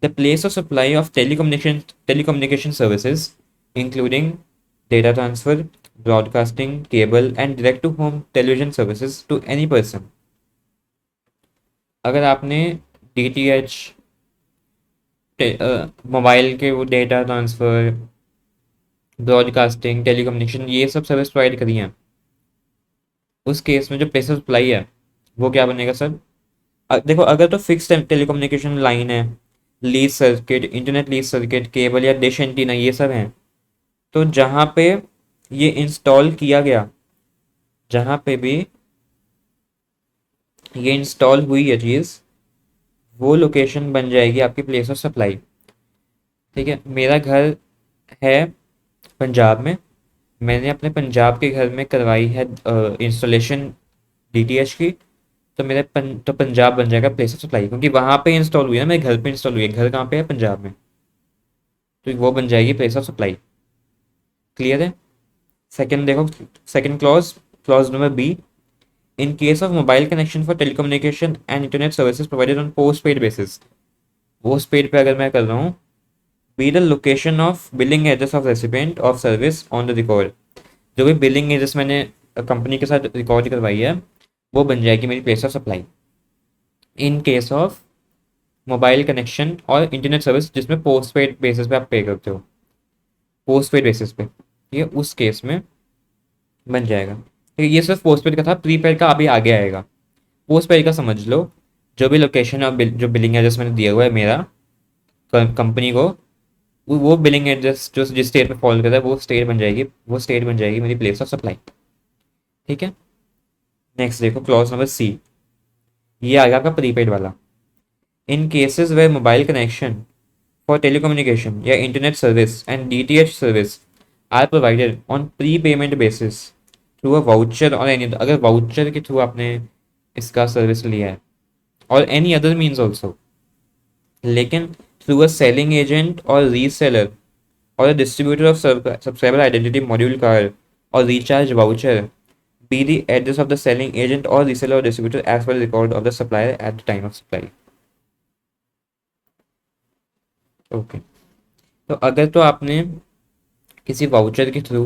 the place of supply of telecommunication services, including data transfer, broadcasting, cable, and direct-to-home television services to any person. अगर आपने DTH, मोबाइल के वो डेटा ट्रांसफ़र, ब्रॉडकास्टिंग, टेलीकम्युनिकेशन, ये सब सर्विस प्रोवाइड करी हैं, उस केस में जो प्लेस ऑफ सप्लाई है वो क्या बनेगा सर? देखो, अगर तो फिक्स टेलीकम्युनिकेशन लाइन है, lease circuit, internet lease circuit, cable या डिश एंटीना, ये सब हैं, तो जहाँ पे ये इंस्टॉल किया गया, जहाँ पे भी ये इंस्टॉल हुई है चीज़, वो लोकेशन बन जाएगी आपकी प्लेस ऑफ सप्लाई, ठीक है। मेरा घर है पंजाब में, मैंने अपने पंजाब के घर में करवाई है इंस्टॉलेशन डीटीएच की, तो तो पंजाब बन जाएगा प्लेस ऑफ सप्लाई, क्योंकि वहाँ पे इंस्टॉल हुई है ना, मेरे घर पे इंस्टॉल हुई है। घर कहाँ पे है? पंजाब में। तो वो बन जाएगी प्लेस ऑफ सप्लाई। क्लियर है? सेकंड देखो, second clause number B, in case of mobile connection for telecommunication and internet services provided on post paid basis, post paid पे अगर मैं कर रहा हूँ, B the location of billing address of recipient of service on the record. जो भी बिलिंग एड्रेस मैंने कंपनी के साथ रिकॉर्ड करवाई है वो बन जाएगी मेरी place of supply. In case of mobile connection और इंटरनेट सर्विस जिसमें पोस्ट पेड बेसिस पे आप पे करते हो, पोस्ट पेड बेसिस पे, ठीक है, उस केस में बन जाएगा, ठीक है। ये सिर्फ पोस्ट पेड का था, प्री पेड का अभी आगे आएगा। पोस्ट पेड का समझ लो, जो भी लोकेशन और जो बिलिंग एड्रेस मैंने दिया हुआ है मेरा कंपनी को, वो बिलिंग एड्रेस जो जिस स्टेट में फॉलो करता है वो स्टेट बन जाएगी मेरी प्लेस ऑफ सप्लाई, ठीक है। नेक्स्ट देखो, क्लॉज नंबर सी, ये आ गया आपका प्रीपेड वाला। In cases where mobile connection for telecommunication या internet service and DTH service are provided on prepayment basis through a voucher or any, अगर वाउचर के थ्रू आपने इसका सर्विस लिया है, और एनी अदर मीन्स ऑल्सो, लेकिन through a selling agent or reseller or a distributor of subscriber identity module card or recharge voucher, be the address of the selling agent or reseller or distributor as per the record of the supplier at the time of supply. Okay तो अगर तो आपने किसी वाउचर के थ्रू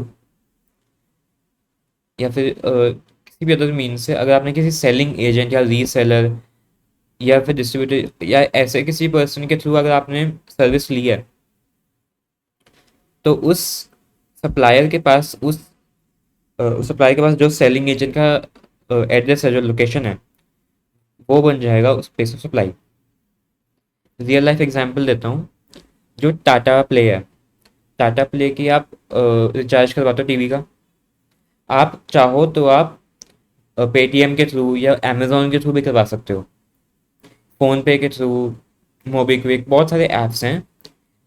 या फिर किसी भी अदर मीन से अगर आपने किसी सेलिंग एजेंट या रीसेलर या फिर डिस्ट्रीब्यूटर या ऐसे किसी पर्सन के थ्रू अगर आपने सर्विस ली है तो उस सप्लायर के पास उस सप्लायर के पास जो सेलिंग एजेंट का एड्रेस है, जो लोकेशन है, वो बन जाएगा उस place of supply. Real life example देता हूँ। जो टाटा प्ले है, टाटा प्ले की आप रिचार्ज करवाते हो टीवी का, आप चाहो तो आप पेटीएम के थ्रू या अमेजोन के थ्रू भी करवा सकते हो, फ़ोन पे के थ्रू, मोबीक्विक, बहुत सारे ऐप्स हैं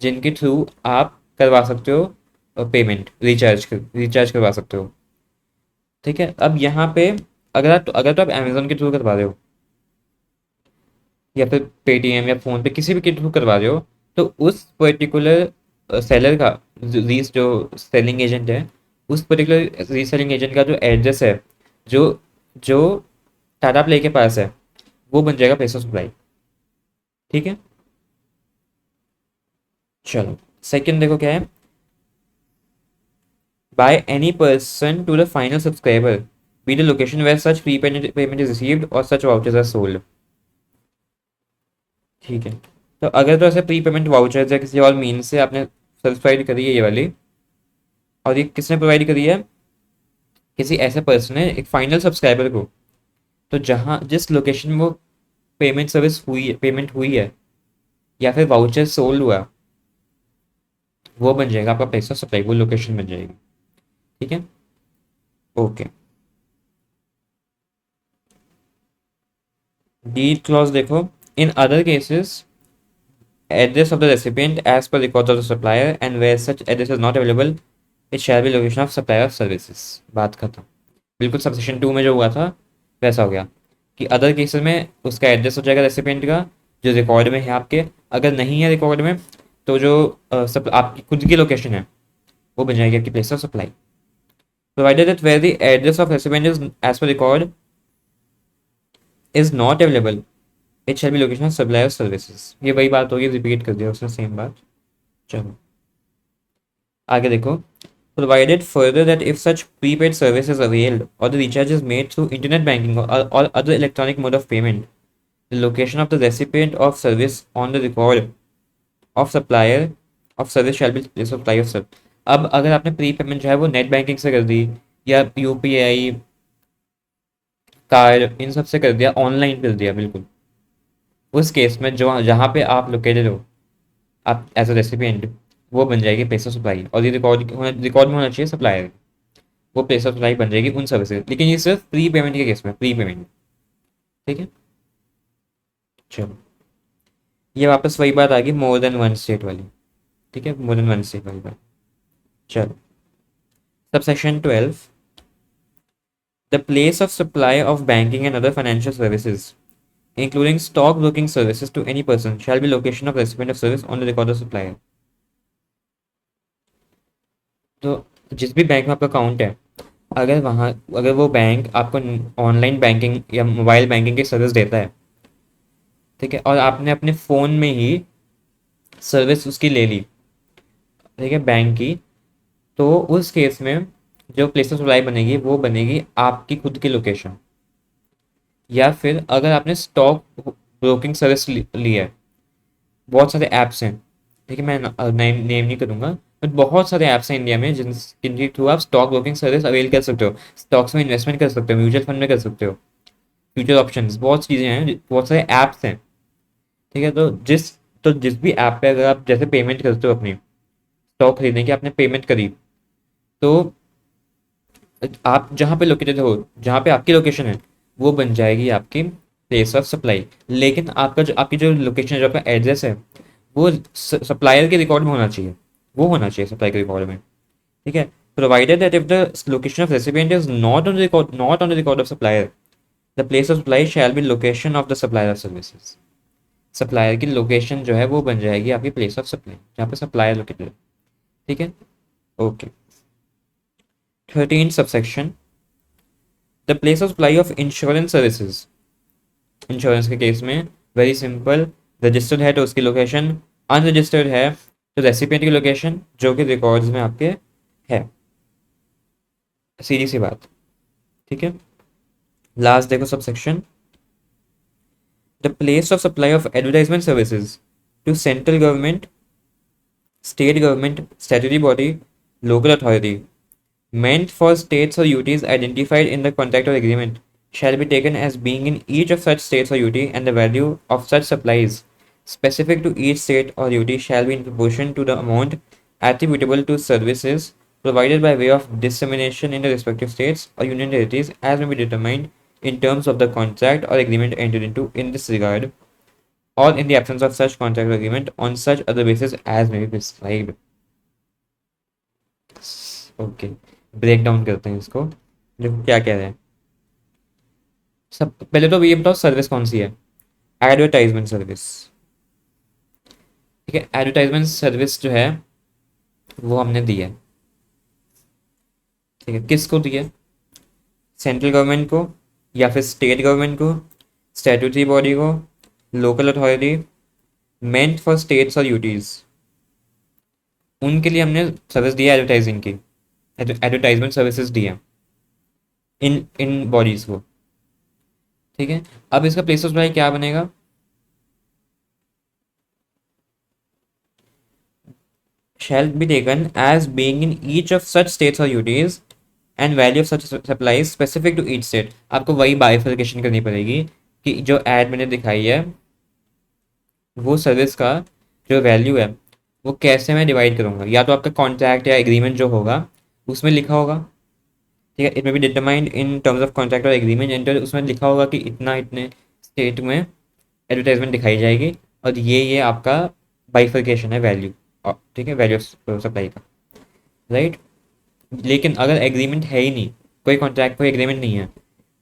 जिनके थ्रू आप करवा सकते हो पेमेंट, रिचार्ज करवा सकते हो। ठीक है, अब यहाँ पे अगर तो आप अमेजोन के थ्रू करवा रहे हो या फिर पेटीएम या फ़ोन पे किसी भी के थ्रू करवा रहे हो, तो उस पर्टिकुलर सेलर का जो सेलिंग एजेंट है, उस पर्टिकुलर रीसेलिंग एजेंट का जो एड्रेस है, जो जो टाटा प्ले के पास है, वो बन जाएगा प्लेस ऑफ सप्लाई। ठीक है, चलो सेकंड देखो क्या है। By any person to the final subscriber B the location where such pre payment is received और सच वाउचर्स आर सोल्ड। ठीक है, तो अगर तो ऐसे प्री पेमेंट वाउचर्स या किसी और मीन से आपने सर्विस प्रोवाइड करी है ये वाली, और ये किसने प्रोवाइड करी है, किसी ऐसे पर्सन ने एक फाइनल सब्सक्राइबर को, तो जहाँ जिस लोकेशन में वो पेमेंट हुई है या फिर वाउचर सोल्ड हुआ, वो बन जाएगा आपका प्लेस ऑफ सप्लाई, वो लोकेशन बन जाएगी। ठीक है, ओके। डीड क्लॉज देखो, in other cases address of the recipient as per records of the supplier and where such address is not available it shall be location of supplier services। बात खत्म। बिल्कुल सबसेक्शन 2 में जो हुआ था वैसा हो गया कि अदर केसेस में उसका एड्रेस हो जाएगा रेसिपिएंट का जो रिकॉर्ड में है आपके, अगर नहीं है रिकॉर्ड में तो जो आपकी खुद की लोकेशन है वो बन जाएगी आपकी place of supply. Provided that where the address of recipient is as per record is not available it shall be location of supplier services. ये वही बात होगी, रिपीट कर दिया उसने सेम बात। चलो आगे देखो। Provided further that if such prepaid service is availed or the recharge is made through internet banking or other electronic mode of payment the location of the recipient of service on the record of supplier of service shall be place of supply of service. अब अगर आपने प्री पेमेंट जो है वो नेट बैंकिंग से कर दी या यूपीआई कार्ड इन सब से कर दिया, ऑनलाइन कर दिया, बिल्कुल उस केस में जो जहाँ पे आप लोकेटेड हो आप एज अ रेसिपिएंट, वो बन जाएगी प्लेस ऑफ सप्लाई, और ये रिकॉर्ड में होना चाहिए सप्लायर, वो प्लेस ऑफ सप्लाई बन जाएगी उन सर्विसेज। लेकिन ये सिर्फ प्री पेमेंट के केस में, प्री पेमेंट। ठीक है, चलो ये वापस वही बात आ गई मोर देन वन स्टेट वाली। ठीक है, मोर देन वन स्टेट वाली बात। चलो subsection 12, the place of supply of banking and other financial services including stock broking services to any person shall be location of recipient of service on the record of supplier। तो जिस भी बैंक में आपका अकाउंट है, अगर वो बैंक आपको ऑनलाइन बैंकिंग या मोबाइल बैंकिंग की सर्विस देता है, ठीक है, और आपने अपने फ़ोन में ही सर्विस उसकी ले ली, ठीक है, बैंक की, तो उस केस में जो प्लेस ऑफ सप्लाई बनेगी वो बनेगी आपकी खुद की लोकेशन। या फिर अगर आपने स्टॉक ब्रोकिंग सर्विस ली है, बहुत सारे ऐप्स हैं, ठीक है, मैं नेम नहीं करूँगा, बट बहुत सारे ऐप्स हैं इंडिया में जिनके थ्रू आप स्टॉक ब्रोकिंग सर्विस अवेल कर सकते हो, स्टॉक्स में इन्वेस्टमेंट कर सकते हो, म्यूचुअल फंड में कर सकते हो, फ्यूचर ऑप्शंस, बहुत चीज़ें हैं, बहुत सारे ऐप्स हैं। ठीक है, तो जिस भी ऐप पे अगर आप जैसे पेमेंट करते हो, अपनी स्टॉक खरीदने की आपने पेमेंट करी, तो आप जहाँ पे लोकेटेड हो, जहाँ पे आपकी लोकेशन है, वो बन जाएगी आपकी प्लेस ऑफ सप्लाई। लेकिन आपकी जो लोकेशन है, जो आपका एड्रेस है, वो सप्लायर के रिकॉर्ड में होना चाहिए, वो होना चाहिए सप्लाई के रिकॉर्ड में। ठीक है, provided that if the location of recipient is not on the record of supplier the place of supply shall be location of the supplier of services. Supplier की लोकेशन जो है वो बन जाएगी आपकी प्लेस ऑफ सप्लाई, जहाँ पे सप्लायर लोकेटेड है। ठीक है, okay. 13 subsection, the place of supply of insurance services, insurance के केस में वेरी सिंपल, रजिस्टर्ड है तो उसकी लोकेशन, अनरजिस्टर्ड है तो रेसिपिएंट की लोकेशन जो कि रिकॉर्ड्स में आपके है। सीधी सी बात, ठीक है। लास्ट देखो subsection, the place of supply of advertisement services to central government, state government, statutory body, local authority, meant for states or UTs identified in the contract or agreement, shall be taken as being in each of such states or UT, and the value of such supplies specific to each state or UT shall be in proportion to the amount attributable to services provided by way of dissemination in the respective states or union territories as may be determined in terms of the contract or agreement entered into in this regard, or in the absence of such contract or agreement on such other basis as may be prescribed. Okay, break down करते हैं इसको, देखो क्या कह रहे हैं। सब पहले तो ये बताओ सर्विस कौन सी है, एडवर्टाइजमेंट सर्विस, ठीक है। एडवर्टाइजमेंट सर्विस जो है वो हमने दी है, ठीक है। किसको दी है, सेंट्रल गवर्नमेंट को या फिर स्टेट गवर्नमेंट को, स्टैट्यूटरी बॉडी को, local authority, meant for states और यूटीज, उनके लिए हमने सर्विस दी है एडवर्टाइजिंग की, एडवर्टाइजमेंट सर्विसेज दी है इन इन बॉडीज को, ठीक है। अब इसका प्लेस ऑफ सप्लाई क्या बनेगा, shall be taken as being in each of such states or UTs and value of such supplies specific to each state। आपको वही बाइफर्केशन करनी पड़ेगी कि जो एड मैंने दिखाई है वो सर्विस का जो वैल्यू है वो कैसे मैं डिवाइड करूंगा, या तो आपका कॉन्ट्रैक्ट या एग्रीमेंट जो होगा उसमें लिखा होगा, ठीक है। इट में be determined in terms of contract और एग्रीमेंट एंटर, उसमें लिखा होगा कि इतना इतने स्टेट में एडवर्टाइजमेंट दिखाई जाएगी और ये आपका बाइफर्केशन है वैल्यू, ठीक है, वैल्यू ऑफ सप्लाई का, राइट। लेकिन अगर एग्रीमेंट है ही नहीं, कोई कॉन्ट्रैक्ट कोई एग्रीमेंट नहीं है,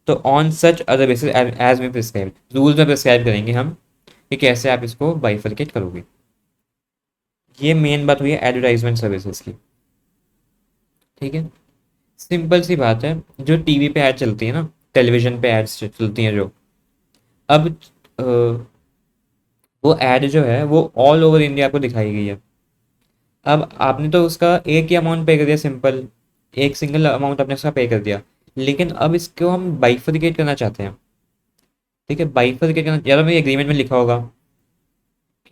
तो on such other basis as में प्रिस्क्राइब, रूल्स में प्रिस्क्राइब करेंगे हम कि कैसे आप इसको बाइफर्केट करोगे। ये मेन बात हुई है एडवर्टाइजमेंट सर्विसेज की, ठीक है। सिंपल सी बात है, जो टीवी पे ऐड चलती है ना, टेलीविजन पे एड्स चलती हैं जो, अब वो ऐड जो है वो ऑल ओवर इंडिया को दिखाई गई है। अब आपने तो उसका एक ही अमाउंट पे कर दिया, सिंपल एक सिंगल अमाउंट आपने उसका पे कर दिया, लेकिन अब इसको हम बाइफर्केट करना चाहते हैं, ठीक है। बाइफर्केट करना, या तो मेरे एग्रीमेंट में लिखा होगा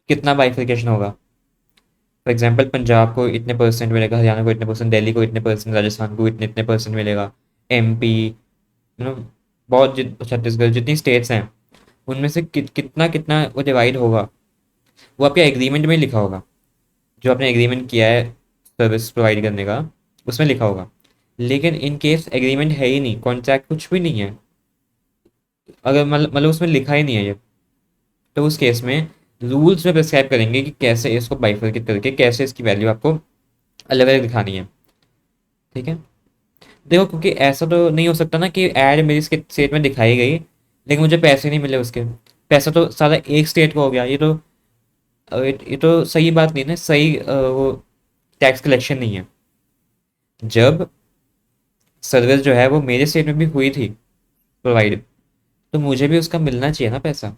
कितना बाइफर्केशन होगा, फॉर एग्जाम्पल पंजाब को इतने परसेंट मिलेगा, हरियाणा को इतने परसेंट, दिल्ली को इतने परसेंट, राजस्थान को इतने इतने परसेंट मिलेगा, एमपी, यू नो, बहुत छत्तीसगढ़, जितनी स्टेट्स हैं उनमें से कितना कितना वो डिवाइड होगा, वो आपके एग्रीमेंट में लिखा होगा, जो आपने एग्रीमेंट किया है सर्विस प्रोवाइड करने का उसमें लिखा होगा। लेकिन इन केस एग्रीमेंट है ही नहीं, कॉन्ट्रैक्ट कुछ भी नहीं है, अगर मतलब उसमें लिखा ही नहीं है ये, तो उस केस में रूल्स में प्रिस्क्राइब करेंगे कि कैसे इसको बाइफर्केट करके कैसे इसकी वैल्यू आपको अलग अलग दिखानी है, ठीक है। देखो क्योंकि ऐसा तो नहीं हो सकता ना कि ऐड मेरी स्टेट में दिखाई गई लेकिन मुझे पैसे नहीं मिले उसके, पैसा तो सारा एक स्टेट को हो गया, ये तो सही बात नहीं है, सही वो टैक्स कलेक्शन नहीं है। जब सर्विस जो है वो मेरे स्टेट में भी हुई थी प्रोवाइड, तो मुझे भी उसका मिलना चाहिए ना पैसा,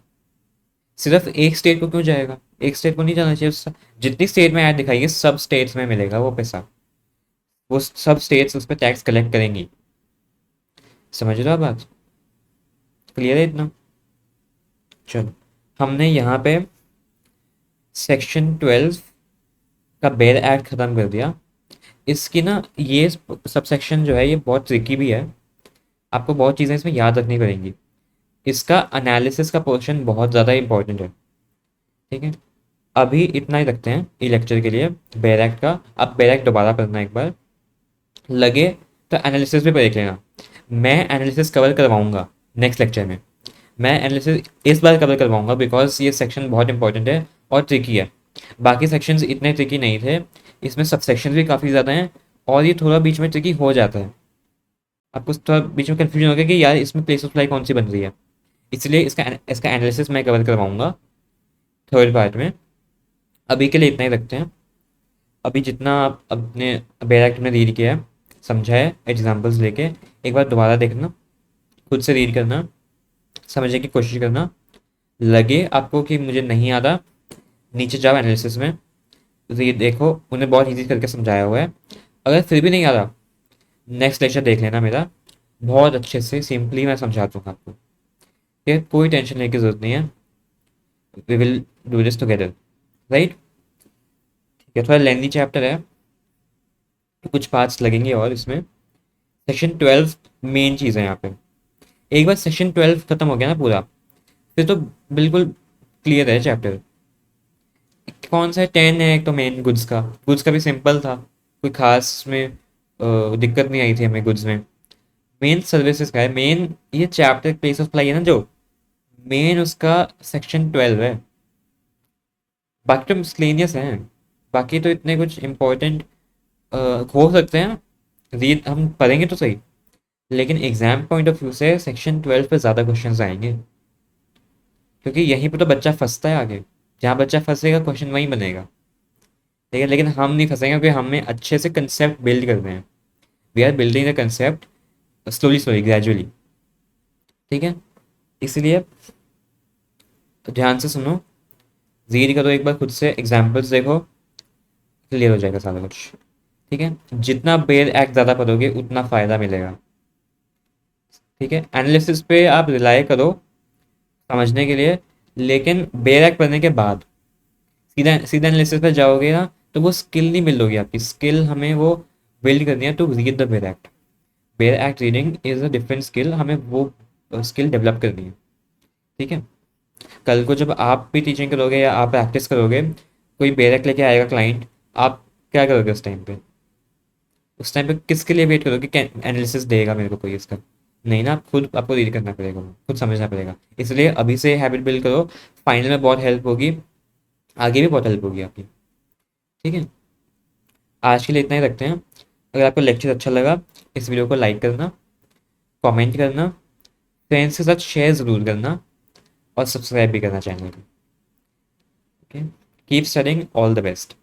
सिर्फ एक स्टेट को क्यों जाएगा, एक स्टेट को नहीं जाना चाहिए उसका, जितनी स्टेट में ऐड दिखाई है सब स्टेट्स में मिलेगा वो पैसा, वो सब स्टेट्स उस पर टैक्स कलेक्ट करेंगी। समझ रहे हो बात, क्लियर है इतना। चलो हमने यहाँ पे सेक्शन 12 का बेल एक्ट ख़त्म कर दिया। इसकी ना ये सब सेक्शन जो है ये बहुत ट्रिकी भी है, आपको बहुत चीज़ें इसमें याद रखनी पड़ेंगी, इसका एनालिसिस का पोर्शन बहुत ज़्यादा इंपॉर्टेंट है, ठीक है। अभी इतना ही रखते हैं ई लेक्चर के लिए बेल एक्ट का, अब बेल एक्ट दोबारा पढ़ना एक बार लगे तो एनालिसिस भी देख लेना, मैं एनालिसिस कवर करवाऊंगा नेक्स्ट लेक्चर में, मैं एनालिसिस इस बार कवर करवाऊंगा बिकॉज ये सेक्शन बहुत इंपॉर्टेंट है और ट्रिकी है। बाकी सेक्शंस इतने ट्रिकी नहीं थे, इसमें सब सेक्शंस भी काफ़ी ज़्यादा हैं और ये थोड़ा बीच में ट्रिकी हो जाता है, आपको थोड़ा बीच में कन्फ्यूजन होगा कि यार इसमें प्लेस ऑफ सप्लाई कौन सी बन रही है, इसलिए इसका एनालिसिस मैं कवर करवाऊंगा थर्ड पार्ट में। अभी के लिए इतना ही रखते हैं, अभी जितना आप अपने बेल एक्ट में रीड किया है समझा है एग्जाम्पल्स लेके एक बार दोबारा देखना, खुद से रीड करना, समझने की कोशिश करना। लगे आपको कि मुझे नहीं आता, नीचे जाओ एनालिसिस में, रीड देखो, उन्हें बहुत ईजी करके समझाया हुआ है। अगर फिर भी नहीं आ रहा, नेक्स्ट लेक्चर देख लेना मेरा, बहुत अच्छे से सिंपली मैं समझा दूंगा आपको। ठीक है, कोई टेंशन लेने की जरूरत नहीं है। We will do this together, right. ठीक है, थोड़ा लेंदी चैप्टर है, तो कुछ पार्ट्स लगेंगे और इसमें। सेक्शन 12 मेन चीज़ है यहाँ पे। एक बार सेक्शन 12 खत्म हो गया ना पूरा, फिर तो बिल्कुल क्लियर है चैप्टर। कौन सा है? 10 है एक तो मेन गुड्स का। गुड्स का भी सिंपल था, कोई खास में दिक्कत नहीं आई थी हमें गुड्स में। मेन सर्विसेज का है, मेन ये चैप्टर प्लेस ऑफ सप्लाई है ना जो, मेन उसका सेक्शन 12 है। बाकी तो मिसलेनियस हैं, बाकी तो इतने कुछ इम्पोर्टेंट हो सकते हैं, रीड हम पढ़ेंगे तो सही, लेकिन एग्जाम पॉइंट ऑफ व्यू से सेक्शन 12 पे ज़्यादा क्वेश्चंस आएंगे, क्योंकि यहीं पे तो बच्चा फंसता है आगे। जहाँ बच्चा फंसेगा क्वेश्चन वहीं बनेगा। ठीक है, लेकिन हम नहीं फंसेंगे क्योंकि हमें अच्छे से कंसेप्ट बिल्ड करने हैं। We are building the concept slowly slowly gradually. ठीक है, इसलिए ध्यान से सुनो, रीड करो एक बार खुद से, एग्जाम्पल्स देखो, क्लियर हो जाएगा सारा कुछ। ठीक है, जितना बेयर एक्ट ज़्यादा पढ़ोगे उतना फ़ायदा मिलेगा। ठीक है, एनालिसिस पे आप रिलाई करो समझने के लिए, लेकिन बेयर एक्ट पढ़ने के बाद सीधा सीधा एनालिसिस पे जाओगे ना, तो वो स्किल नहीं मिलोगी आपकी। स्किल हमें वो बिल्ड करनी है, तो read the bare act. Bare act reading is a different skill, हमें वो स्किल डेवलप करनी है। ठीक है, कल को जब आप भी टीचिंग करोगे या आप प्रैक्टिस करोगे, कोई बेयर एक्ट लेके आएगा क्लाइंट, आप क्या करोगे उस टाइम पे? उस टाइम पे किसके लिए वेट करोगे कि एनालिसिस देगा मेरे को कोई इसका? नहीं ना, आप खुद आपको रीड करना पड़ेगा, वो खुद समझना पड़ेगा। इसलिए अभी से हैबिट बिल्ड करो, फाइनल में बहुत हेल्प होगी, आगे भी बहुत हेल्प होगी आपकी। ठीक है, आज के लिए इतना ही रखते हैं। अगर आपको लेक्चर अच्छा लगा, इस वीडियो को लाइक करना, कमेंट करना, फ्रेंड्स के साथ शेयर ज़रूर करना, और सब्सक्राइब भी करना चैनल को। Okay, keep studying, all the best.